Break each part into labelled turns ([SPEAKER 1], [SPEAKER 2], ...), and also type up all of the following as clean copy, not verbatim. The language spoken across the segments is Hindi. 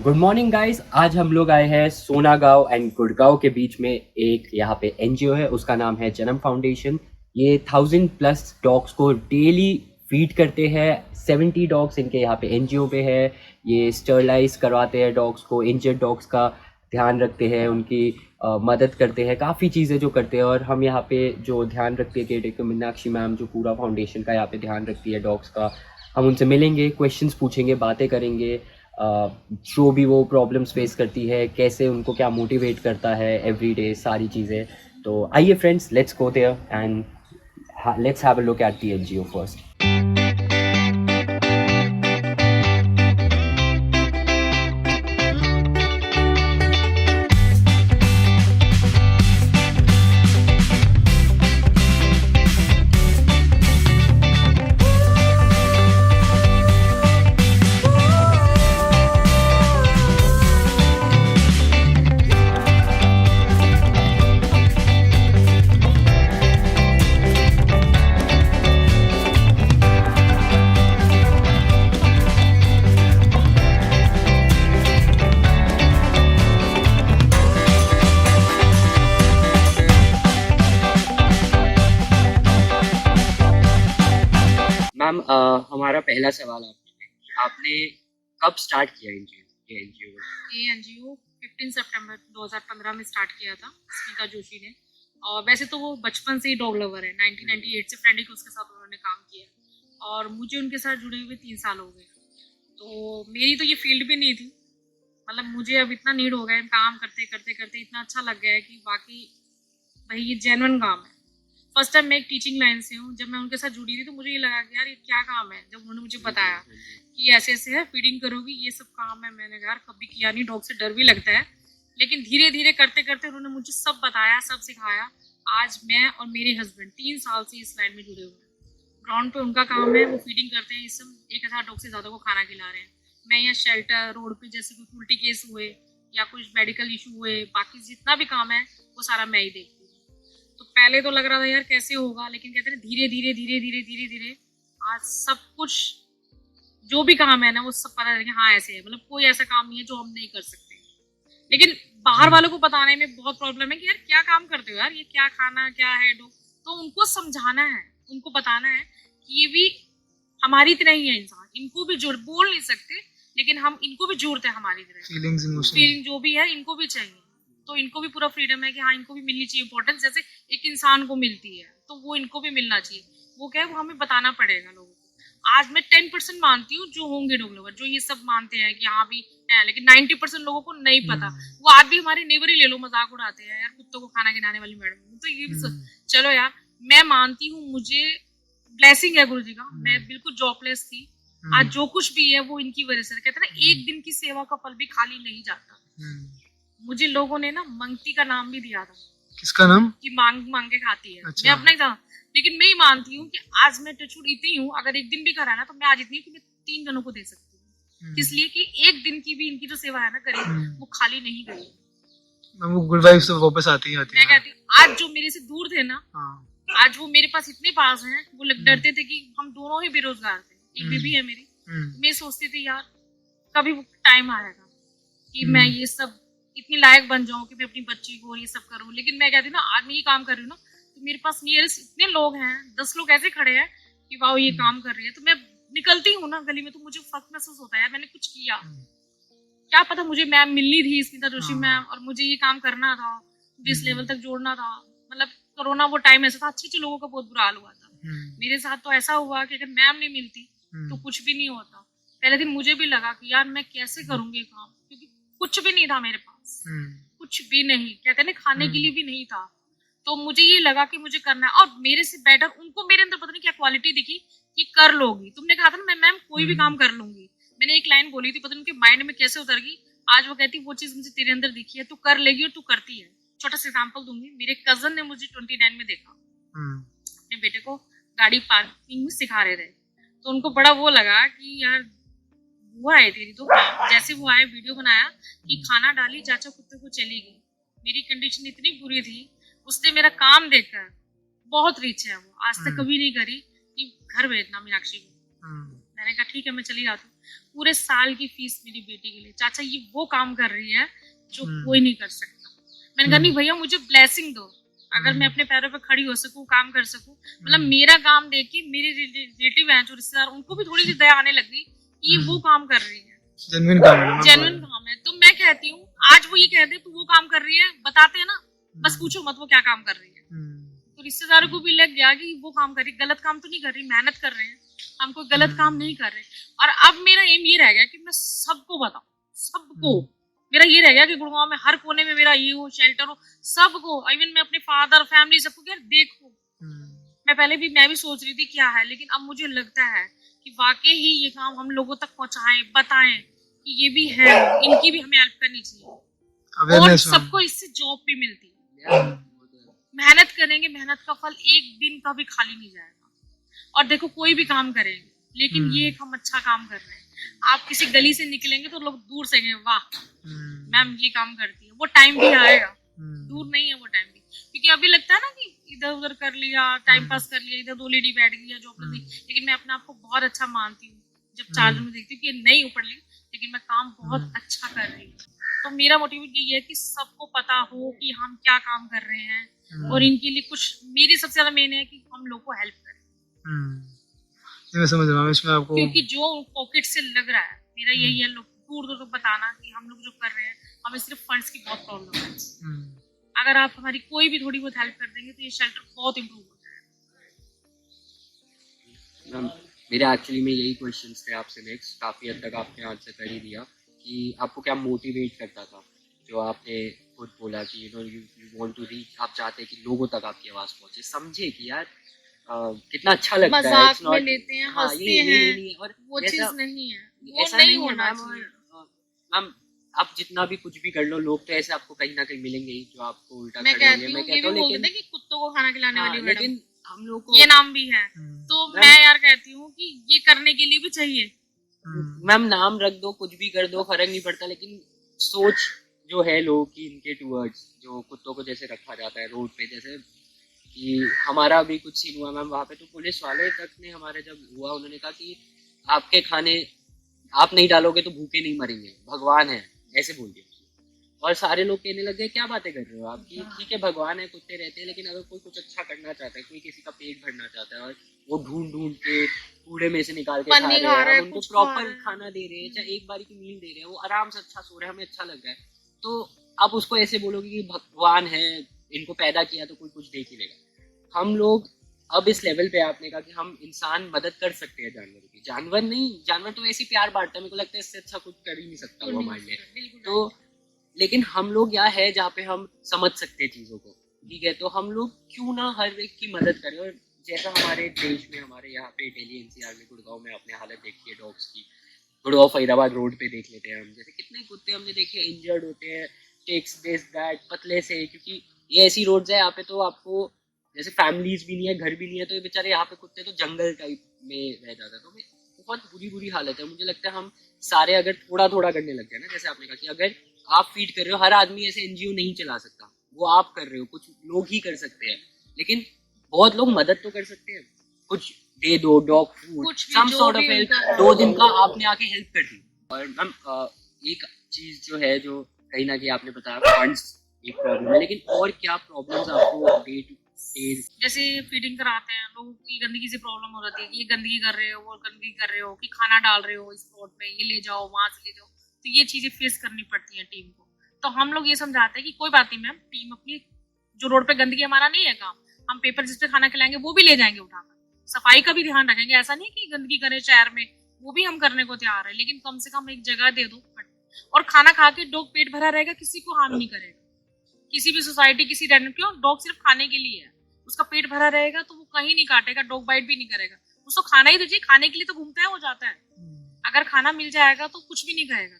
[SPEAKER 1] Good morning guys. आज हम लोग आए हैं सोनागांव एंड गुड़गांव के बीच में एक यहाँ पे एनजीओ है, उसका नाम है जन्म फाउंडेशन। ये 1000+ डॉग्स को डेली फीड करते हैं। 70 डॉग्स इनके यहाँ पे एनजीओ पे है। ये स्टरलाइज करवाते हैं डॉग्स को, इंजर्ड डॉग्स का ध्यान रखते हैं, उनकी मदद करते हैं, काफ़ी चीज़ें जो करते हैं। और हम यहाँ पे जो ध्यान रखती है केयरटेकर मीनाक्षी मैम, जो पूरा फाउंडेशन का यहाँ पे ध्यान रखती है डॉग्स का, हम उनसे मिलेंगे, क्वेश्चंस पूछेंगे, बातें करेंगे। जो भी वो प्रॉब्लम्स फेस करती है, कैसे उनको क्या मोटिवेट करता है एवरी डे, सारी चीज़ें। तो आइए friends, let's go there and let's have a look at the NGO first. Ma'am, हमारा पहला सवाल आपने कब स्टार्ट किया एनजीओ?
[SPEAKER 2] ये एनजीओ 15 सितंबर 2015 में स्टार्ट किया था स्मिता जोशी ने। और वैसे तो वो बचपन से ही डॉग लवर है। 1998 से फ्रेंडिक उसके साथ उन्होंने काम किया और मुझे उनके साथ जुड़े हुए 3 साल हो गए। तो मेरी तो ये फील्ड भी नहीं थी, मतलब मुझे अब इतना नीड हो गया है, काम करते करते करते इतना अच्छा लग गया है कि बाकी भाई ये जेन्युइन काम है। फर्स्ट टाइम मैं एक टीचिंग लाइन से हूँ। जब मैं उनके साथ जुड़ी थी तो मुझे ये लगा कि यार ये क्या काम है। जब उन्होंने मुझे बताया कि ऐसे ऐसे है, फीडिंग करोगी, ये सब काम है, मैंने कहा यार कभी किया नहीं, डॉग से डर भी लगता है। लेकिन धीरे धीरे करते करते उन्होंने मुझे सब बताया, सब सिखाया। आज मैं और मेरे हस्बैंड 3 साल से इस लाइन में जुड़े हुए हैं। ग्राउंड पे उनका काम है, वो फीडिंग करते हैं। इस समय 1000 डॉग से ज़्यादा को खाना खिला रहे हैं। मैं यहाँ शेल्टर, रोड पे जैसे कोई उल्टी केस हुए या कुछ मेडिकल इशू हुए, बाकी जितना भी काम है वो सारा मैं ही देखती हूँ। तो पहले तो लग रहा था यार कैसे होगा, लेकिन कहते हैं धीरे धीरे धीरे धीरे धीरे धीरे आज सब कुछ जो भी काम है ना वो सब पता है कि हाँ ऐसे है। मतलब कोई ऐसा काम नहीं है जो हम नहीं कर सकते। लेकिन बाहर वालों को बताने में बहुत प्रॉब्लम है कि यार क्या काम करते हो यार, ये क्या खाना क्या है डो। तो उनको समझाना है, उनको बताना है कि ये भी हमारी तरह ही है इंसान, इनको भी जोड़ बोल नहीं सकते लेकिन हम इनको भी जोड़ते हैं हमारी तरह। फीलिंग जो भी है इनको भी चाहिए। तो इनको भी पूरा फ्रीडम है कि हाँ इनको भी मिलनी चाहिए इंपॉर्टेंस, जैसे एक इंसान को मिलती है तो वो इनको भी मिलना चाहिए। वो क्या है, वो हमें बताना पड़ेगा लोगों को। आज मैं 10% मानती हूँ जो होंगे डॉग लवर, जो ये सब मानते हैं कि हाँ भी है, लेकिन 90% लोगों को नहीं पता। वो आज भी हमारे नेबर ही ले लो, मजाक उड़ाते हैं यार कुत्तों को खाना खिलाने वाली मैडम। तो ये भी चलो यार, मैं मानती हूँ, मुझे ब्लेसिंग है गुरु जी का। मैं बिल्कुल जॉबलेस थी, आज जो कुछ भी है वो इनकी वजह से। कहते हैं ना, एक दिन की सेवा का फल भी खाली नहीं जाता। मुझे लोगों ने ना मंगती का नाम भी दिया था।
[SPEAKER 3] किसका नाम?
[SPEAKER 2] कि मांग मांग के खाती है।
[SPEAKER 3] अच्छा।
[SPEAKER 2] मैं अपना ही था, लेकिन मैं ही मानती हूँ कि आज मैं टचवुड इतनी हूँ, अगर एक दिन भी करा ना तो मैं आज इतनी हूँ कि मैं 3 जनों को दे सकती हूँ। इसलिए कि एक दिन की भी इनकी जो सेवा है ना करी, वो खाली नहीं गई।
[SPEAKER 3] वो गुड वाइब्स तो वापस आती
[SPEAKER 2] मैं कहती हूँ आज जो मेरे से दूर थे ना, आज वो मेरे पास इतने पास हैं। वो डरते थे कि हम दोनों ही बेरोजगार थे, एक बेबी है मेरी। मैं सोचती थी यार कभी वो टाइम आएगा कि मैं ये सब इतनी लायक बन जाऊं कि मैं अपनी बच्ची को ये सब करूं। लेकिन मैं कहती हूँ ना, आज मैं ये काम कर रही हूँ ना तो मेरे पास नियरेस्ट इतने लोग हैं, 10 लोग ऐसे खड़े हैं कि वाह ये काम कर रही है। तो मैं निकलती हूँ ना गली में तो मुझे फर्क महसूस होता है यार मैंने कुछ किया। क्या पता मुझे मैम मिलनी थी, स्मिता जोशी मैम, और मुझे ये काम करना था, मुझे इस लेवल तक जोड़ना था। मतलब कोरोना वो टाइम ऐसा था, अच्छे अच्छे लोगों का बहुत बुरा हाल हुआ था। मेरे साथ तो ऐसा हुआ कि अगर मैम नहीं मिलती तो कुछ भी नहीं होता। पहले दिन मुझे भी लगा कि यार मैं कैसे करूंगी ये काम, क्योंकि कुछ भी नहीं था मेरे पास, कुछ भी नहीं, कहते ना खाने के लिए भी नहीं था। तो मुझे ये लगा कि मुझे करना है, और मेरे से बेटर उनको मेरे अंदर पता नहीं क्या क्वालिटी दिखी कि कर लोगी। तुमने कहा था ना मैं मैम कोई भी काम कर लूंगी, मैंने एक लाइन बोली थी, पता नहीं उनके माइंड में कैसे उतर गई। आज वो कहती वो चीज मुझे तेरे अंदर दिखी है, तू कर लेगी और तू करती है। छोटा सा एग्जाम्पल दूंगी, मेरे कजन ने मुझे 29 में देखा, अपने बेटे को गाड़ी पार्किंग में सिखा रहे थे। तो उनको बड़ा वो लगा कि यार वो आए तेरी तो, जैसे वो आए वीडियो बनाया कि खाना डाली चाचा कुत्ते को चली गई। मेरी कंडीशन इतनी बुरी थी, उसने मेरा काम देखकर बहुत रीच है, वो आज तक कभी नहीं करी कि घर भेजना मीनाक्षी को। मैंने कहा ठीक है मैं चली जाती हूँ। पूरे साल की फीस मेरी बेटी के लिए, चाचा ये वो काम कर रही है जो कोई नहीं कर सकता। मैंने कहा नहीं भैया मुझे ब्लेसिंग दो, अगर मैं अपने पैरों पे खड़ी हो सकूं, काम कर सकूं। मतलब मेरा काम देख के मेरे रिलेटिव हैं जो रिश्तेदार, उनको भी थोड़ी सी दया आने लग गई कि ये वो काम कर रही है,
[SPEAKER 3] जेन्युइन काम है ना।
[SPEAKER 2] जेन्युइन काम है। तो मैं कहती हूँ आज वो ये कहते तू वो काम कर रही है, बताते हैं ना, बस पूछो मत वो क्या काम कर रही है। तो रिश्तेदारों को भी लग गया कि वो काम कर रही, गलत काम तो नहीं कर रही, मेहनत कर रहे हैं, हम कोई गलत काम नहीं कर रहे। और अब मेरा एम ये रह गया कि मैं सबको बताऊं, सबको। मेरा ये रह गया कि गुड़गांव में हर कोने में मेरा ये हो, शेल्टर हो, सबको। इवन मैं अपने फादर फैमिली सबको यार देखो। मैं भी सोच रही थी क्या है, लेकिन अब मुझे लगता है कि वाकई ही ये काम हम लोगों तक पहुंचाएं, बताएं कि ये भी है, इनकी भी हमें हेल्प करनी चाहिए। और सबको इससे जॉब भी मिलती है। मेहनत करेंगे, मेहनत का फल एक दिन का भी खाली नहीं जाएगा। और देखो कोई भी काम करेंगे, लेकिन ये एक हम अच्छा काम कर रहे हैं। आप किसी गली से निकलेंगे तो लोग दूर से कहेंगे वाह मैम ये काम करती है। वो टाइम भी आएगा, दूर नहीं है वो टाइम भी। क्योंकि अभी लगता है ना कि इधर उधर कर लिया, टाइम पास कर लिया, इधर 2 लेडी बैठ गई या जॉब कर दी। लेकिन मैं अपने आप को बहुत अच्छा मानती हूँ जब चार्ज में देखती हूँ कि नहीं ऊपर ली, लेकिन मैं काम बहुत अच्छा कर रही हूँ। तो मेरा मोटिव यही है कि सबको पता हो कि हम क्या काम कर रहे हैं, और इनके लिए कुछ, मेरी सबसे ज्यादा मेन है कि हम लोग को हेल्प करें।
[SPEAKER 3] मैं समझ रहा हूँ इसमें आपको,
[SPEAKER 2] क्योंकि जो पॉकेट से लग रहा है, मेरा यही है लोग दूर दूर तक बताना कि हम लोग जो कर रहे हैं, हमें सिर्फ फंड्स की बहुत प्रॉब्लम है। अगर आप हमारी कोई भी थोड़ी बहुत हेल्प कर देंगे तो ये शेल्टर बहुत इम्प्रूव हो
[SPEAKER 1] मैम मेरा एक्चुअली में यही क्वेश्चंस थे आपसे नेक्स्ट। काफ़ी हद तक आपने आंसर कर ही दिया कि आपको क्या मोटिवेट करता था, जो आपने खुद बोला कि यू वांट टू रीच, आप चाहते हैं कि लोगों तक आपकी आवाज़ पहुंचे, समझे कि यार कितना अच्छा लगता है।
[SPEAKER 2] मजाक में लेते हैं,
[SPEAKER 1] हाँ,
[SPEAKER 2] हंसते हैं,
[SPEAKER 1] नहीं, और
[SPEAKER 2] वो चीज नहीं है, वो
[SPEAKER 1] ऐसा
[SPEAKER 2] नहीं
[SPEAKER 1] है
[SPEAKER 2] होना
[SPEAKER 1] मैम।
[SPEAKER 2] चाहिए।
[SPEAKER 1] मैम आप जितना भी कुछ भी कर लो, लोग तो ऐसे आपको कहीं ना कहीं मिलेंगे ही जो आपको उल्टा
[SPEAKER 2] मैं
[SPEAKER 1] खड़े होंगे।
[SPEAKER 2] कहती
[SPEAKER 1] मैं
[SPEAKER 2] हूँ ये
[SPEAKER 1] कहता
[SPEAKER 2] भी
[SPEAKER 1] हूँ
[SPEAKER 2] बोल
[SPEAKER 1] लेकिन
[SPEAKER 2] देते कि कुत्तों को खाना खिलाने वाली मैडम,
[SPEAKER 1] लेकिन हम लोग को
[SPEAKER 2] ये नाम भी है। तो मैं यार कहती हूँ कि ये करने के लिए भी चाहिए।
[SPEAKER 1] मैम नाम रख दो, कुछ भी कर दो, फर्क नहीं पड़ता, लेकिन सोच जो है लोगों की इनके टूवर्ड्स, जो कुत्तों को जैसे रखा जाता है रोड पे, जैसे कि हमारा भी कुछ सीन हुआ मैम वहाँ पे, तो पुलिस वाले तक ने हमारे जब हुआ, उन्होंने कहा कि आपके खाने आप नहीं डालोगे तो भूखे नहीं मरेंगे, भगवान है, ऐसे बोल दिया। और सारे लोग कहने लगे क्या बातें कर रहे हो आप, कि ठीक है भगवान है, कुत्ते रहते हैं, लेकिन अगर कोई कुछ अच्छा करना चाहता है, कोई किसी का पेट भरना चाहता है, और वो ढूंढ ढूंढ के कूड़े में से निकाल के खा रहे हैं, हम उनको प्रॉपर खाना दे रहे हैं, चाहे एक बारी की मील दे रहे हैं, वो आराम से अच्छा सो रहे हैं, हमें अच्छा लग रहा है, तो आप उसको ऐसे बोलोगे कि भगवान है, इनको पैदा किया तो कोई कुछ देख ही लेगा। हम लोग अब इस लेवल पे, आपने कहा कि हम इंसान मदद कर सकते हैं जानवरों की, जानवर नहीं, जानवर तो ऐसी प्यार बांटता है, मेरे को लगता है इससे अच्छा कुछ कर ही नहीं सकता वो हमारे लिए। तो लेकिन हम लोग यहाँ है जहाँ पे हम समझ सकते हैं चीज़ों को, ठीक है, तो हम लोग क्यों ना हर एक की मदद करें। और जैसा हमारे देश में, हमारे यहाँ पे दिल्ली एनसीआर में, गुड़गांव में आपने हालत देखी है डॉग्स की, गुड़गांव फरीदाबाद रोड पे देख लेते हैं हम, जैसे कितने कुत्ते हमने देखे इंजर्ड होते हैं, टेक्स दिस दैट, पतले से, क्योंकि ये ऐसी रोड्स है यहाँ पे, तो आपको जैसे फैमिलीज भी नहीं है, घर भी नहीं है, तो ये बेचारे यहाँ पे कुत्ते तो जंगल टाइप में रह जाता है। तो बहुत बुरी हालत है। मुझे लगता है हम सारे अगर थोड़ा थोड़ा करने लग गए ना, जैसे आपने कहा कि अगर आप फीड कर रहे हो, हर आदमी ऐसे एनजीओ नहीं चला सकता, वो आप कर रहे हो, कुछ लोग ही कर सकते हैं, लेकिन बहुत लोग मदद तो कर सकते हैं, कुछ दे दो, dog food, some sort of help, 2 दिन का आपने आके हेल्प कर दी। और मैम एक चीज जो है, जो कहीं ना कहीं आपने बताया फंड्स एक प्रॉब्लम है, लेकिन और क्या प्रॉब्लम्स आपको डे टू डे,
[SPEAKER 2] जैसे फीडिंग कराते हैं, लोगों की गंदगी से प्रॉब्लम हो जाती है कि ये गंदगी कर रहे हो, वो गंदगी कर रहे हो, कि खाना डाल रहे हो इस प्लॉट में, ये ले जाओ वहां से ले जाओ, तो ये चीजें फेस करनी पड़ती हैं टीम को। तो हम लोग ये समझाते हैं कि कोई बात नहीं मैम, टीम अपनी, जो रोड पे गंदगी हमारा नहीं है काम, हम पेपर जिस पे खाना खिलाएंगे वो भी ले जाएंगे उठाकर, सफाई का भी ध्यान रखेंगे। ऐसा नहीं कि गंदगी करे शहर में, वो भी हम करने को तैयार है, लेकिन कम से कम एक जगह दे दो। और खाना खा के डॉग पेट भरा रहेगा, किसी को हार्म नहीं करेगा, किसी भी सोसाइटी, किसी रेंडम, क्यों, डॉग सिर्फ खाने के लिए है, उसका पेट भरा रहेगा तो वो कहीं नहीं काटेगा, डॉग बाइट भी नहीं करेगा, उसको खाना ही दीजिए, खाने के लिए तो घूमता है, हो जाता है, अगर खाना मिल जाएगा तो कुछ भी नहीं कहेगा।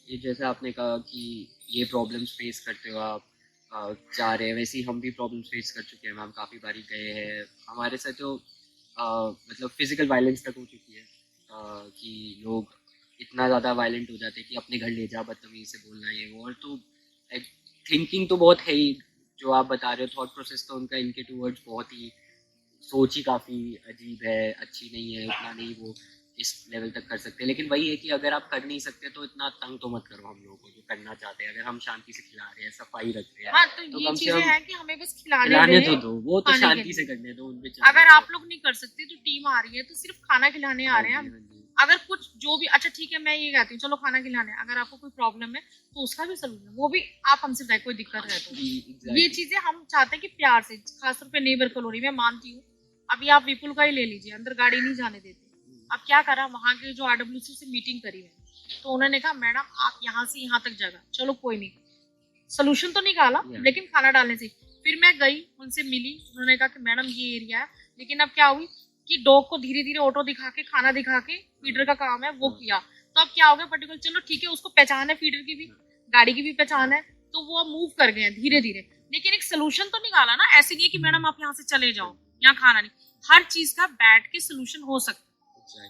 [SPEAKER 1] ये जैसे आपने कहा कि ये प्रॉब्लम्स फेस करते हो आप, जा रहे हैं, वैसे ही हम भी प्रॉब्लम्स फेस कर चुके हैं मैम, काफ़ी बारी गए हैं, हमारे साथ तो मतलब फिजिकल वायलेंस तक हो चुकी है, कि लोग इतना ज़्यादा वायलेंट हो जाते हैं कि अपने घर ले जा, बदतमीजी से बोलना, ये वो। और तो थिंकिंग तो बहुत है ही, जो आप बता रहे हो, थॉट प्रोसेस तो उनका इनके टूवर्ड्स बहुत ही सोच ही काफ़ी अजीब है, अच्छी नहीं है, इतना नहीं वो इस लेवल तक कर सकते। लेकिन वही है कि अगर आप कर नहीं सकते तो इतना तंग तो मत करो हम लोगों को जो करना चाहते हैं। अगर हम शांति से खिला रहे हैं, सफाई रख रहे हैं,
[SPEAKER 2] हाँ, तो
[SPEAKER 1] तो
[SPEAKER 2] ये
[SPEAKER 1] कम से
[SPEAKER 2] चीजें
[SPEAKER 1] कम
[SPEAKER 2] हैं कि हमें बस खिलाने
[SPEAKER 1] खिलाने तो
[SPEAKER 2] दें
[SPEAKER 1] दो, वो तो
[SPEAKER 2] खाने के
[SPEAKER 1] शांति से
[SPEAKER 2] लिए।
[SPEAKER 1] करने दो, उनपे
[SPEAKER 2] अगर
[SPEAKER 1] चलने
[SPEAKER 2] आप
[SPEAKER 1] दो।
[SPEAKER 2] लोग नहीं कर सकते तो टीम आ रही है तो सिर्फ खाना खिलाने आ
[SPEAKER 1] हाँ
[SPEAKER 2] रहे हैं
[SPEAKER 1] जी,
[SPEAKER 2] हम।
[SPEAKER 1] हाँ जी।
[SPEAKER 2] अगर कुछ जो भी अच्छा ठीक है, मैं ये कहती हूँ चलो खाना खिलाने, अगर आपको कोई प्रॉब्लम है तो उसका भी सलूशन वो भी आप हमसे बताए, कोई दिक्कत है तो।
[SPEAKER 1] जी,
[SPEAKER 2] ये
[SPEAKER 1] एग्ज़ैक्टली।
[SPEAKER 2] चीजें हम चाहते हैं कि प्यार से, खासतौर पे नेबर कॉलोनी में मानती हूँ। अभी आप विपुल का ही ले लीजिए, अंदर गाड़ी नहीं जाने देते। अब क्या करा, वहाँ के जो आरडब्ल्यूसी से मीटिंग करी है तो उन्होंने कहा मैडम आप यहाँ से यहाँ तक जगह, चलो कोई नहीं, सोल्यूशन तो निकाला
[SPEAKER 1] Yeah.
[SPEAKER 2] लेकिन खाना डालने से। फिर मैं गई उनसे मिली, उन्होंने कहा कि मैडम ये एरिया है, लेकिन अब क्या हुई कि डॉग को धीरे धीरे ऑटो दिखा के खाना दिखा के फीडर का काम है वो किया। तो अब क्या हो गया पर्टिकुलर, चलो ठीक है उसको पहचान है, फीडर की भी गाड़ी की भी पहचान है, तो वो अब मूव कर गए हैं धीरे धीरे। लेकिन एक सोल्यूशन तो निकाला ना, ऐसे नहीं है कि मैडम आप यहाँ से चले जाओ, यहाँ खाना नहीं। हर चीज का बैठ के सोल्यूशन हो सकता है।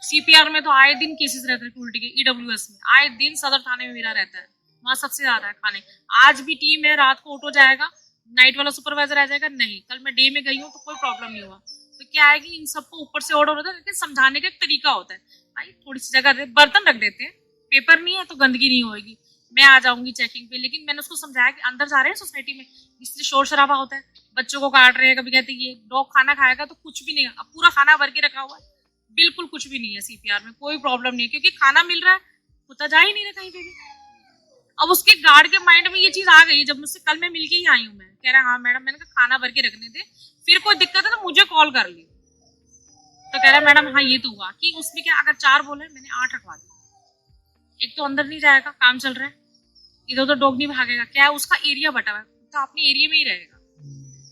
[SPEAKER 2] सीपीआर में तो आए दिन केसेस रहते हैं उल्टी के, ईडब्ल्यूएस में आए दिन सदर थाने में मेरा रहता है, वहाँ सबसे ज्यादा है खाने। आज भी टीम है, रात को ऑटो जाएगा, नाइट वाला सुपरवाइजर आ जाएगा, नहीं कल मैं डे में गई हूँ तो कोई प्रॉब्लम नहीं हुआ। तो क्या है कि इन सबको ऊपर से ऑर्डर होता है, लेकिन समझाने का एक तरीका होता है। भाई थोड़ी सी जगह दे, बर्तन रख देते हैं, पेपर नहीं है तो गंदगी नहीं होगी, मैं आ जाऊंगी चेकिंग पे। लेकिन मैंने उसको समझाया कि अंदर जा रहे हैं सोसाइटी में, इससे शोर शराबा होता है, बच्चों को काट रहे हैं, कभी कहते हैं ये डॉग खाना खाएगा तो कुछ भी नहीं है। अब पूरा खाना भर के रखा हुआ है, बिल्कुल कुछ भी नहीं है सीपीआर में, कोई प्रॉब्लम नहीं है, क्योंकि खाना मिल रहा है, कुत्ता जा ही नहीं रहा कहीं पे भी। अब उसके गार्ड के माइंड में ये चीज आ गई, जब मुझसे कल मैं मिलके ही आई हूँ, मैं कह रहा हाँ मैडम, मैंने कहा खाना भर के रखने दे, फिर कोई दिक्कत है तो मुझे कॉल कर ली। तो कह रहा मैडम हाँ ये तो हुआ कि उसमें क्या, अगर 4 बोले मैंने 8 रखवा दिया। एक तो अंदर नहीं जाएगा, काम चल रहा है, इधर उधर डॉग नहीं भागेगा, क्या है उसका एरिया बटा हुआ है, तो अपने एरिया में ही रहेगा।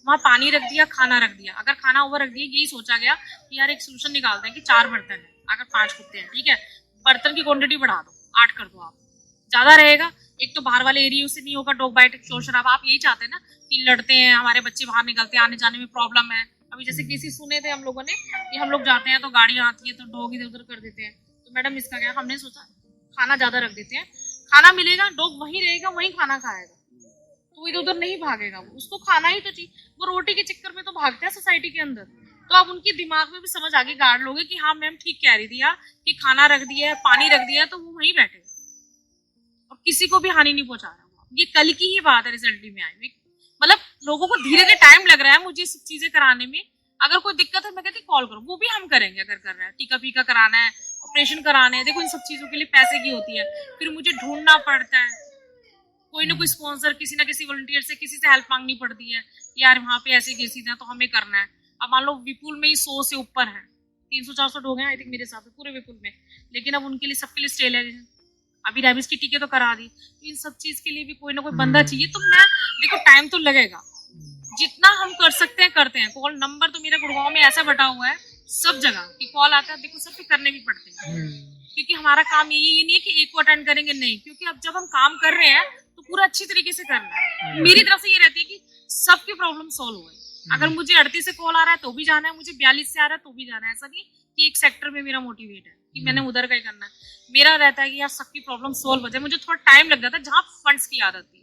[SPEAKER 2] वहाँ पानी रख दिया, खाना रख दिया, अगर खाना ओवर रख दिया, यही सोचा गया कि यार एक सोल्यूशन निकालते हैं कि 4 बर्तन है, अगर 5 कुत्ते हैं ठीक है, बर्तन की क्वांटिटी बढ़ा दो, 8 कर दो, आप ज्यादा रहेगा। एक तो बाहर वाले एरिया से नहीं होगा डॉग बाइट, शोर शराबा। आप यही चाहते हैं ना कि लड़ते हैं हमारे बच्चे, बाहर निकलते हैं, आने जाने में प्रॉब्लम है। अभी जैसे केसेस सुने थे हम लोगों ने कि हम लोग जाते हैं तो गाड़ियां आती है तो डॉग इधर उधर कर देते हैं। तो मैडम इसका क्या, हमने सोचा खाना ज्यादा रख देते हैं, खाना मिलेगा, डॉग वहीं रहेगा, वहीं खाना खाएगा, तो इधर उधर नहीं भागेगा, वो उसको खाना ही तो चाहिए। वो रोटी के चक्कर में तो भागता है सोसाइटी के अंदर। तो अब उनके दिमाग में भी समझ आ गई गार्ड लोग कि हाँ मैम ठीक कह रही थी यार, कि खाना रख दिया है, पानी रख दिया है, तो वो वहीं बैठेगा और किसी को भी हानि नहीं पहुंचा रहा। ये कल की ही बात है, रिसेंटली में आई हुई। मतलब लोगों को धीरे धीरे टाइम लग रहा है मुझे सब चीजें कराने में। अगर कोई दिक्कत है मैं कहती कॉल करो, वो भी हम करेंगे अगर कर रहा है, टीका फीका कराना है, ऑपरेशन कराने हैं, देखो इन सब चीजों के लिए पैसे की होती है, फिर मुझे ढूंढना पड़ता है, कोई ना कोई स्पॉन्सर, किसी ना किसी वॉलंटियर से, किसी से हेल्प मांगनी पड़ती है, यार वहाँ पे ऐसे केसेस हैं तो हमें करना है। अब मान लो विपुल में ही 100 से ऊपर है, 300-400 डॉग हैं आई थिंक मेरे हिसाब से पूरे विपुल में, लेकिन अब उनके लिए सबके लिए स्टे लगे हैं। अभी रेबिस की टीके तो करा दी, तो इन सब चीज के लिए भी कोई ना कोई बंदा चाहिए। तो मैं देखो टाइम तो लगेगा, जितना हम कर सकते हैं करते हैं। कॉल नंबर तो मेरा गुड़गांव में ऐसा बटा हुआ है सब जगह कि कॉल आता है, देखो सब पे करने भी पड़ते हैं, क्योंकि हमारा काम ये नहीं है कि एक को अटेंड करेंगे, नहीं, क्योंकि अब जब हम काम कर रहे हैं तो पूरा अच्छी तरीके से करना है। मेरी तरफ से ये रहती है कि सबकी प्रॉब्लम सॉल्व हो। अगर मुझे 38 से कॉल आ रहा है तो भी जाना है, मुझे 42 से आ रहा है तो भी जाना है। ऐसा नहीं कि एक सेक्टर में मेरा मोटिवेट है कि मैंने उधर का ही करना है। मेरा रहता है कि यार सबकी प्रॉब्लम सॉल्व हो जाए। मुझे थोड़ा टाइम लग जाता है जहाँ फंड्स की आदत थी,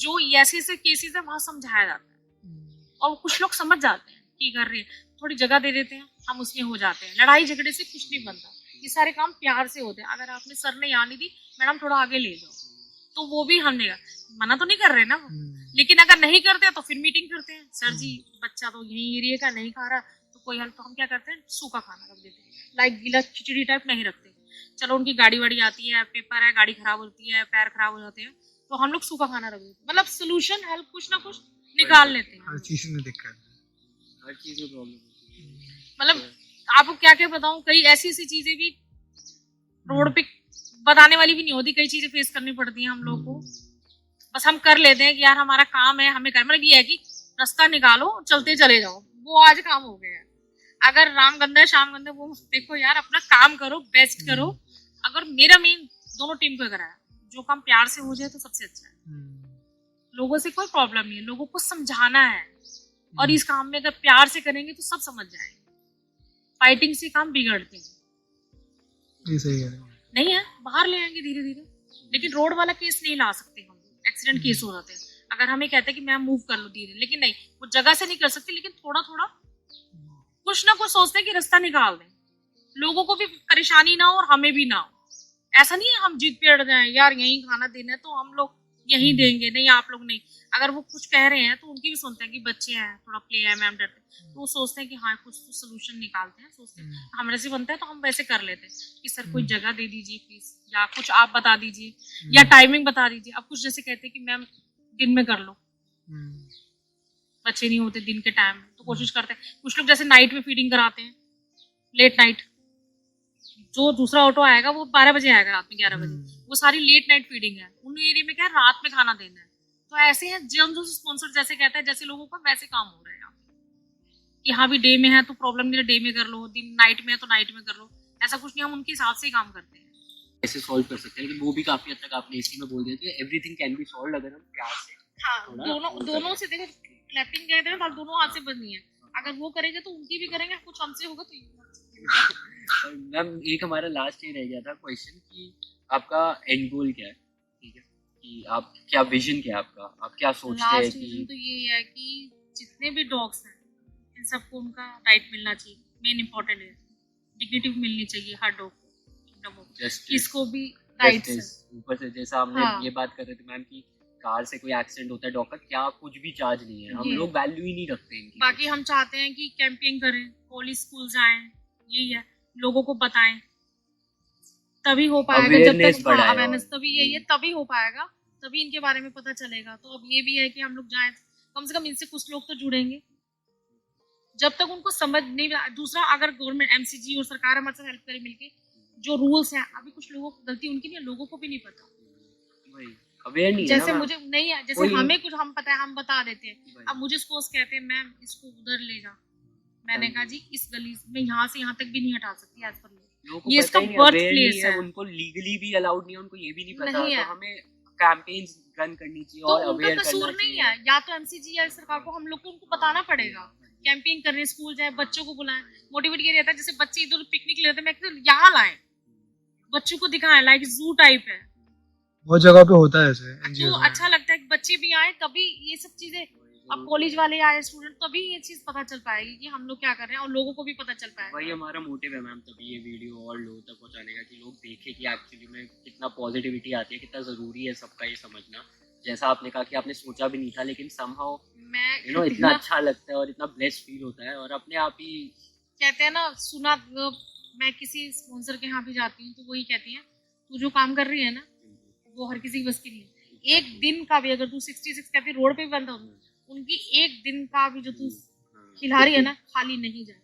[SPEAKER 2] जो ऐसे ऐसे केसेस है वहां समझाया जाता है और कुछ लोग समझ जाते हैं कि कर रहे हैं, थोड़ी जगह दे देते हैं, हम उसमें हो जाते हैं। लड़ाई झगड़े से कुछ नहीं बनता, ये सारे काम प्यार से होते हैं। अगर आपने सर ने यहाँ नहीं दी, मैडम थोड़ा आगे ले जाओ, तो वो भी हम देगा, मना तो नहीं कर रहे ना वो। लेकिन अगर नहीं करते तो फिर मीटिंग करते हैं, सर जी बच्चा तो यही एरिया का नहीं खा रहा, तो कोई हल, तो हम क्या करते हैं सूखा खाना रख देते हैं, लाइक गीला खिचड़ी टाइप नहीं रखते। चलो उनकी गाड़ी वाड़ी आती है, पेपर है, गाड़ी खराब होती है, पैर खराब हो जाते हैं, तो हम लोग सूखा खाना रख देते हैं। मतलब सोल्यूशन हेल्प कुछ ना कुछ निकाल लेते हैं।
[SPEAKER 3] हर चीज में दिक्कत है,
[SPEAKER 1] हर चीज में प्रॉब्लम।
[SPEAKER 2] मतलब आपको क्या क्या बताऊं, कई ऐसी ऐसी चीजें भी रोड पे बताने वाली भी नहीं होती, कई चीजें फेस करनी पड़ती हैं हम लोग को। बस हम कर लेते हैं कि यार हमारा काम है, हमें कर, मतलब ये है कि रास्ता निकालो, चलते चले जाओ, वो आज काम हो गया है। अगर राम गंदा है शाम गंदा, वो देखो यार अपना काम करो, बेस्ट करो। अगर मेरा मेन दोनों टीम को कराया, जो काम प्यार से हो जाए तो सबसे अच्छा है। लोगों से कोई प्रॉब्लम नहीं है, लोगों को समझाना है, और इस काम में अगर प्यार से करेंगे तो सब समझ जाएंगे। फाइटिंग से काम बिगड़ते हैं,
[SPEAKER 3] ये सही है।
[SPEAKER 2] नहीं है बाहर ले आएंगे धीरे धीरे, लेकिन रोड वाला केस नहीं ला सकते हम, एक्सीडेंट केस हो जाते हैं। अगर हमें कहते हैं कि मैं मूव कर लूं धीरे, लेकिन नहीं, वो जगह से नहीं कर सकते, लेकिन थोड़ा थोड़ा कुछ ना कुछ सोचते हैं कि रास्ता निकाल दें, लोगों को भी परेशानी ना हो और हमें भी ना हो। ऐसा नहीं है हम जिद पे अड़ जाएं, यार यहीं खाना देना है तो हम लोग यहीं देंगे, नहीं आप लोग नहीं। अगर वो कुछ कह रहे हैं तो उनकी भी सुनते हैं कि बच्चे हैं, थोड़ा प्ले है, मैम डरते हैं, तो वो सोचते हैं कि हाँ कुछ तो सोल्यूशन निकालते हैं, सोचते हैं हमारे से बनता है तो हम वैसे कर लेते हैं कि सर कोई जगह दे दीजिए प्लीज, या कुछ आप बता दीजिए या टाइमिंग बता दीजिए। अब कुछ जैसे कहते हैं कि मैम दिन में कर लो, बच्चे नहीं होते दिन के टाइम, तो कोशिश करते हैं। कुछ लोग जैसे नाइट में फीडिंग कराते हैं, लेट नाइट, जो दूसरा ऑटो आएगा वो 12 बजे आएगा, रात में 11 बजे, वो सारी लेट नाइट फीडिंग है। उन एरिया में क्या है, रात में खाना देना है। तो ऐसे हैं जो स्पॉन्सर जैसे कहता है, जैसे लोगों का वैसे काम हो रहा है यहाँ पे कि हाँ भी डे में है तो प्रॉब्लम नहीं है, डे में कर लो, दिन नाइट में है तो नाइट में कर लो, ऐसा कुछ नहीं, हम उनके हिसाब से ही काम करते हैं।
[SPEAKER 1] कैसे सॉल्व कर सकते हैं, लेकिन वो भी काफी हद तक आपने इसी में बोल दिया कि एवरीथिंग कैन बी सॉल्व अगर हम प्यार से
[SPEAKER 2] हाँ, दोनों से देखो, क्लैपिंग कहते हैं तो दोनों हाथ से बननी है। अगर वो करेंगे तो उनकी भी करेंगे, कुछ हमसे होगा तो
[SPEAKER 1] मैम एक हमारा लास्ट ये रह गया था क्वेश्चन कि आपका एंड गोल क्या है, ठीक है, कि आप क्या विजन क्या है आपका, आप क्या सोचते हैं
[SPEAKER 2] लास्ट
[SPEAKER 1] कि
[SPEAKER 2] विजन तो ये है कि जितने भी डॉग्स हैं इन सबको उनका राइट मिलना चाहिए, मेन इम्पोर्टेंट है, डिग्निटी मिलनी चाहिए हर डॉग को, किसको भी राइट से।
[SPEAKER 1] ऊपर से जैसा हमने
[SPEAKER 2] हाँ।
[SPEAKER 1] ये बात कर रहे थे मैम कि कार से कोई एक्सीडेंट होता है डॉग का, क्या कुछ भी चार्ज नहीं है, हम
[SPEAKER 2] ये।
[SPEAKER 1] लोग वैल्यू ही नहीं रखते इनकी।
[SPEAKER 2] बाकी हम चाहते हैं कि कैंपिंग करें, कॉलेज स्कूल जाएं, यही है, लोगों को बताएं, तभी हो पाएगा। जब
[SPEAKER 1] Awareness
[SPEAKER 2] तक
[SPEAKER 1] बढ़ाए
[SPEAKER 2] अवेयरनेस,
[SPEAKER 1] और-
[SPEAKER 2] तभी यही है, तभी हो पाएगा, तभी इनके बारे में पता चलेगा। तो अब ये भी है कि हम लोग जाएं, कम से कम इनसे कुछ लोग तो जुड़ेंगे, जब तक उनको समझ नहीं। दूसरा, अगर गवर्नमेंट, एमसीजी और सरकार हमारे साथ हेल्प करे मिलके, जो रूल्स हैं, अभी कुछ लोगों को गलती उनकी नहीं है, लोगों को भी नहीं पता,
[SPEAKER 1] अवेयर नहीं है
[SPEAKER 2] जैसे
[SPEAKER 1] ना
[SPEAKER 2] मुझे नहीं है, जैसे
[SPEAKER 1] कोई-
[SPEAKER 2] हमें कुछ हम पता है, हम बता देते हैं।
[SPEAKER 1] वही।
[SPEAKER 2] अब मुझे सपोज कहते हैं मैम इसको उधर ले जा, मैंने कहा जी इस गली में यहाँ से यहाँ तक भी नहीं हटा सकती एज पर
[SPEAKER 1] लोगों को
[SPEAKER 2] ये
[SPEAKER 1] पता
[SPEAKER 2] इसका
[SPEAKER 1] ही नहीं,
[SPEAKER 2] बर्थ
[SPEAKER 1] aware नहीं
[SPEAKER 2] प्लेस है।
[SPEAKER 1] उनको लीगली भी अलाउड नहीं है, उनको ये भी नहीं पता,
[SPEAKER 2] नहीं
[SPEAKER 1] तो
[SPEAKER 2] है।
[SPEAKER 1] हमें कैंपेन्स रन करनी चाहिए
[SPEAKER 2] तो
[SPEAKER 1] और
[SPEAKER 2] उनका
[SPEAKER 1] अवेयर
[SPEAKER 2] कसूर
[SPEAKER 1] करना
[SPEAKER 2] नहीं
[SPEAKER 1] चाहिए।
[SPEAKER 2] है, या तो एमसीजी या सरकार को, हम लोग को उनको बताना पड़ेगा। कैंपिंग करने स्कूल जाए, बच्चों को बुलाएं, मोटिवेट ये रहता है। जैसे बच्चे इधर पिकनिक लेते हैं, मैं कहती हूँ यहाँ लाएं, बच्चों को दिखाएं, लाइक जू टाइप है,
[SPEAKER 3] बहुत जगह पे होता है ऐसे
[SPEAKER 2] तो
[SPEAKER 3] एनजीओ
[SPEAKER 2] अच्छा लगता है कि बच्चे भी आए, तभी ये सब चीजें। अब कॉलेज वाले आए स्टूडेंट, तभी ये चीज पता चल पाएगी कि हम लोग क्या कर रहे हैं, और लोगों को भी पता चल
[SPEAKER 1] वही
[SPEAKER 2] पाएगा।
[SPEAKER 1] हमारा मोटिव है मैम, तभी ये वीडियो और लोगों तक पहुंचाने का कि लोग देखें कि एक्चुअली में कितना पॉजिटिविटी आती है, कितना ज़रूरी है सबका ये समझना। जैसा आपने कहा कि आपने सोचा भी नहीं था, लेकिन समहाउ
[SPEAKER 2] मैं
[SPEAKER 1] इतना अच्छा लगता है और इतना ब्लेस्ड फील होता है, और अपने आप ही
[SPEAKER 2] कहते हैं ना, सुना मैं किसी स्पॉन्सर के यहाँ भी जाती हूँ तो वही कहती है, तू जो काम कर रही है ना वो हर किसी की बस की नहीं है। एक दिन का भी अगर तू 66 कहती रोड पे भी बंद हो, उनकी एक दिन का भी जो तू खिला रही है ना, खाली नहीं जाए।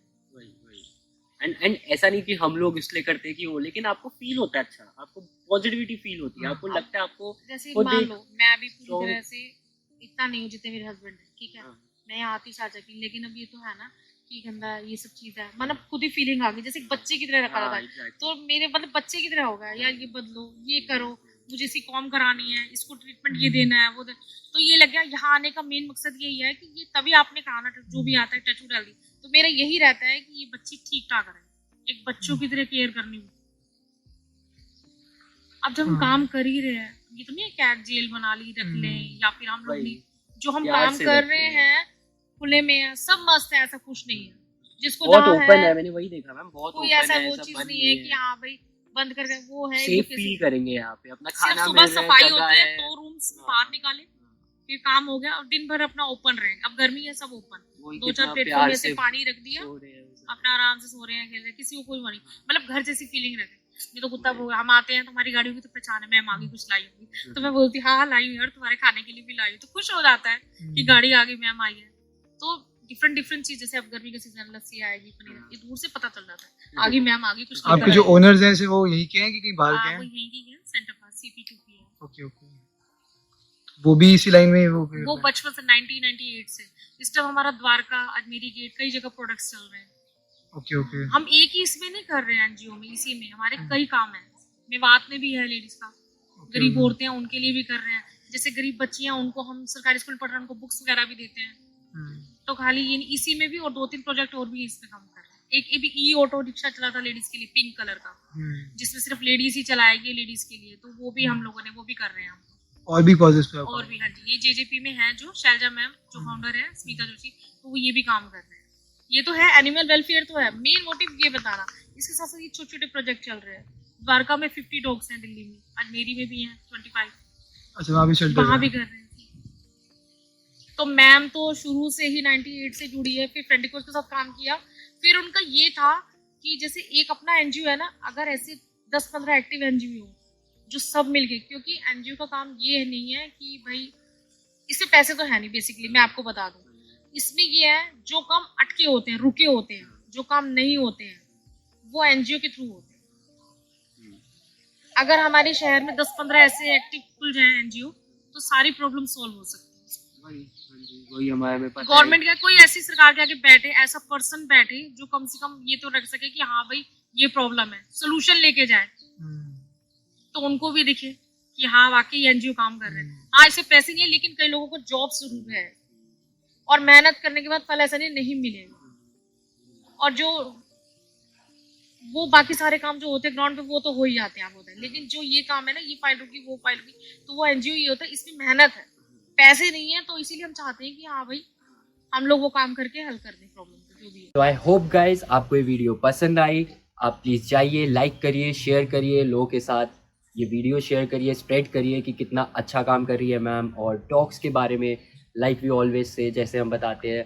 [SPEAKER 1] एंड ऐसा नहीं कि हम लोग इसलिए करते हैं कि वो, लेकिन आपको फील होता है अच्छा, आपको पॉजिटिविटी फील होती है, आपको लगता है आपको
[SPEAKER 2] जैसे
[SPEAKER 1] खुद
[SPEAKER 2] मान
[SPEAKER 1] एक-
[SPEAKER 2] लो मैं अभी पूरी
[SPEAKER 1] strong-
[SPEAKER 2] तरह से इतना नहीं हूँ जितने मेरे हस्बैंड है, ठीक है,
[SPEAKER 1] हाँ।
[SPEAKER 2] मैं यहाँ आती शाजा की, लेकिन अब ये तो है ना कि गंदा ये सब चीज है, मतलब खुद ही फीलिंग आ गई, जैसे एक बच्चे की तरह रखा
[SPEAKER 1] हाँ,
[SPEAKER 2] था।
[SPEAKER 1] exactly.
[SPEAKER 2] तो मेरे मतलब बच्चे की तरह हो गया, यार ये बदलो, ये करो, मुझे इसकी कॉम करानी है, इसको ट्रीटमेंट ये देना है, वो तो ये लग गया। यहाँ आने का मेन मकसद यही है कि ये, तभी आपने कहा ना जो भी आता है टच डाल दी, तो मेरा यही रहता है कि ये बच्ची ठीक ठाक रहे, एक बच्चों की तरह केयर करनी हो। अब जब हम काम कर ही रहे हैं, ये तो नहीं है कैट जेल बना ली रख लें, या फिर हम लोग
[SPEAKER 1] वही।
[SPEAKER 2] नहीं, जो हम
[SPEAKER 1] प्यार
[SPEAKER 2] काम
[SPEAKER 1] से
[SPEAKER 2] कर
[SPEAKER 1] रखते
[SPEAKER 2] रहे
[SPEAKER 1] हैं।
[SPEAKER 2] हैं खुले में है, सब मस्त है, ऐसा कुछ नहीं है। जिसको
[SPEAKER 1] बहुत
[SPEAKER 2] जहाँ
[SPEAKER 1] ओपन है, मैंने वही देखा मैम, बहुत
[SPEAKER 2] कोई
[SPEAKER 1] ओपन
[SPEAKER 2] ऐसा
[SPEAKER 1] है,
[SPEAKER 2] वो
[SPEAKER 1] सब
[SPEAKER 2] चीज
[SPEAKER 1] बंद
[SPEAKER 2] नहीं है कि हाँ भाई बंद करके वो है,
[SPEAKER 1] सेफ
[SPEAKER 2] education-
[SPEAKER 1] फील करेंगे यहाँ पे, अपना
[SPEAKER 2] सिर्फ
[SPEAKER 1] खाना
[SPEAKER 2] सुबह
[SPEAKER 1] मिल रहा है,
[SPEAKER 2] सफाई
[SPEAKER 1] जगह
[SPEAKER 2] होती है,
[SPEAKER 1] है।
[SPEAKER 2] तो रूम्स
[SPEAKER 1] हाँ।
[SPEAKER 2] बाहर निकाले, फिर काम हो गया, और दिन भर अपना ओपन रहे। अब गर्मी है, सब ओपन,
[SPEAKER 1] वही
[SPEAKER 2] 2-4
[SPEAKER 1] कितना
[SPEAKER 2] प्लेटफॉर्म
[SPEAKER 1] प्यार
[SPEAKER 2] में
[SPEAKER 1] से
[SPEAKER 2] से पानी रख दिया,
[SPEAKER 1] सो रहे हैं वो सब।
[SPEAKER 2] अपना आराम से सो रहे हैं, खेल रहे हैं, किसी को कोई वो नहीं, मतलब घर जैसी फीलिंग रखे। ये तो कुत्ता भौंक, हम आते हैं, तुम्हारी गाड़ी की तो पहचान है, मैं मांगी कुछ लाई होगी, तो मैं बोलती हाँ लाई हूँ, और तुम्हारे खाने के लिए भी लाई हूँ, तो खुश हो जाता है कि गाड़ी आ गई, मैम आई है। तो डिफरेंट चीज, जैसे अब गर्मी का सीजन, लस्सी आएगी, पनीर, ये दूर से पता चल जाता है, आगे मैम आगे कुछ
[SPEAKER 3] आपके जो ओनर्स हैं वो यही के हैं कि कहीं बाहर के
[SPEAKER 2] वो
[SPEAKER 3] हैं?
[SPEAKER 2] यही की है, सेंटर पास CP2P है।
[SPEAKER 3] ओके ओके, वो भी इसी लाइन में
[SPEAKER 2] वो बचपन से 1998 से इस टाइम हमारा द्वारका, अजमेरी गेट, कई जगह प्रोडक्ट्स चल रहे हैं।
[SPEAKER 3] ओके ओके,
[SPEAKER 2] हम एक ही इसमें नहीं कर रहे हैं, एनजीओ में, इसी में हमारे कई काम है। मेवात में भी है लेडीज का, गरीब औरतें हैं उनके लिए भी कर रहे हैं, जैसे गरीब बच्चियां, उनको हम सरकारी स्कूल पढ़ रहे हैं, उनको बुक्स वगैरह भी देते हैं। तो खाली ये इसी में भी, और 2-3 प्रोजेक्ट और भी इसमें काम कर रहे हैं। एक भी ई ऑटो रिक्शा चला था लेडीज के लिए, पिंक कलर का, जिसमें सिर्फ लेडीज ही चलाएगी, लेडीज के लिए, तो वो भी हम लोगों ने वो भी कर रहे हैं हम।
[SPEAKER 3] और भी कॉजेस पे
[SPEAKER 2] और भी, हाँ जी, ये JJP में है, जो शैलजा मैम जो फाउंडर है, स्मिता जोशी, तो वो ये भी काम कर रहे हैं। ये तो है, एनिमल वेलफेयर तो है, मेन मोटिव ये बताना। इसके साथ साथ ये छोटे छोटे प्रोजेक्ट चल रहे हैं। द्वारका में 50 डॉग्स हैं, दिल्ली में, अजमेरी में भी हैं 25,
[SPEAKER 3] अच्छा वहाँ भी शेल्टर
[SPEAKER 2] वहाँ भी कर रहे हैं। तो मैम तो शुरू से ही 98 से जुड़ी है, फिर फ्रेंडिकोस के साथ काम किया। फिर उनका ये था कि जैसे एक अपना एनजीओ है ना, अगर ऐसे 10-15 एक्टिव एनजीओ हो जो सब मिलके, क्योंकि एनजीओ का काम ये नहीं है कि भाई इससे पैसे तो है नहीं, बेसिकली मैं आपको बता दूं, इसमें ये है जो काम अटके होते हैं, रुके होते हैं, जो काम नहीं होते हैं, वो एनजीओ के थ्रू होते हैं। अगर हमारे शहर में 10-15 ऐसे एक्टिव खुल जाए एनजीओ, तो सारी प्रॉब्लम सॉल्व हो सकती है।
[SPEAKER 1] वही हमारे में पता
[SPEAKER 2] गवर्नमेंट का कोई ऐसी सरकार के आगे बैठे, ऐसा पर्सन बैठे जो कम से कम ये तो रख सके कि हाँ भाई ये प्रॉब्लम है, सोल्यूशन लेके जाए, तो उनको भी दिखे कि हाँ वाकई एनजीओ काम कर रहे हैं। हाँ इससे पैसे नहीं है, लेकिन कई लोगों को जॉब जरूर है, और मेहनत करने के बाद फल ऐसा नहीं मिलेगा। और जो वो बाकी सारे काम जो होते हैं ग्राउंड पे, वो तो हो ही जाते हैं, आप होते हैं, लेकिन जो ये काम है ना, ये फाइल होगी वो फाइल होगी, तो वो एनजीओ ये होता है, इसमें मेहनत है, पैसे नहीं है, तो इसीलिए हम चाहते हैं कि हाँ भाई हम लोग वो काम करके हल कर दें प्रॉब्लम को, जो भी है।
[SPEAKER 1] तो आई होप गाइज आपको ये वीडियो पसंद आई। आप प्लीज़ जाइए, लाइक करिए, शेयर करिए, लोगों के साथ ये वीडियो शेयर करिए, स्प्रेड करिए कि कितना अच्छा काम कर रही है मैम। और डॉग्स के बारे में लाइक वी ऑलवेज से, जैसे हम बताते हैं,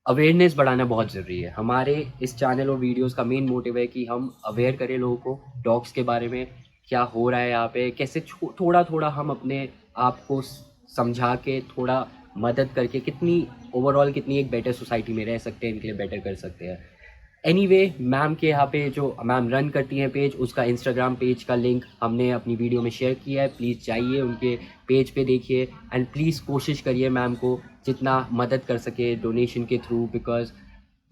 [SPEAKER 1] अवेयरनेस बढ़ाना बहुत ज़रूरी है। हमारे इस चैनल और वीडियोस का मेन मोटिव है कि हम अवेयर करें लोगों को डॉग्स के बारे में, क्या हो रहा है यहाँ पे, कैसे थोड़ा थोड़ा हम अपने आप को समझा के, थोड़ा मदद करके कितनी ओवरऑल कितनी एक बेटर सोसाइटी में रह सकते हैं, इनके लिए बेटर कर सकते हैं। एनीवे मैम के यहाँ पे जो मैम रन करती हैं पेज, उसका इंस्टाग्राम पेज का लिंक हमने अपनी वीडियो में शेयर किया है। प्लीज़ जाइए उनके पेज पे देखिए, एंड प्लीज़ कोशिश करिए मैम को जितना मदद कर सके डोनेशन के थ्रू, बिकॉज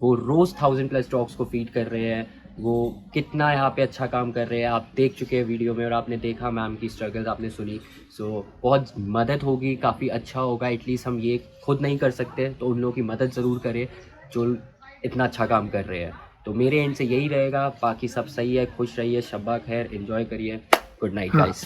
[SPEAKER 1] वो रोज़ 1000+ डॉग्स को फीड कर रहे हैं। वो कितना यहाँ पे अच्छा काम कर रहे हैं, आप देख चुके हैं वीडियो में, और आपने देखा मैम की स्ट्रगल्स आपने सुनी। सो बहुत मदद होगी, काफ़ी अच्छा होगा। एटलीस्ट हम ये खुद नहीं कर सकते तो उन लोगों की मदद ज़रूर करें जो इतना अच्छा काम कर रहे हैं। तो मेरे एंड से यही रहेगा, बाकी सब सही है, खुश रहिए, शब्बा खैर, एंजॉय करिए, गुड नाइट गाइस।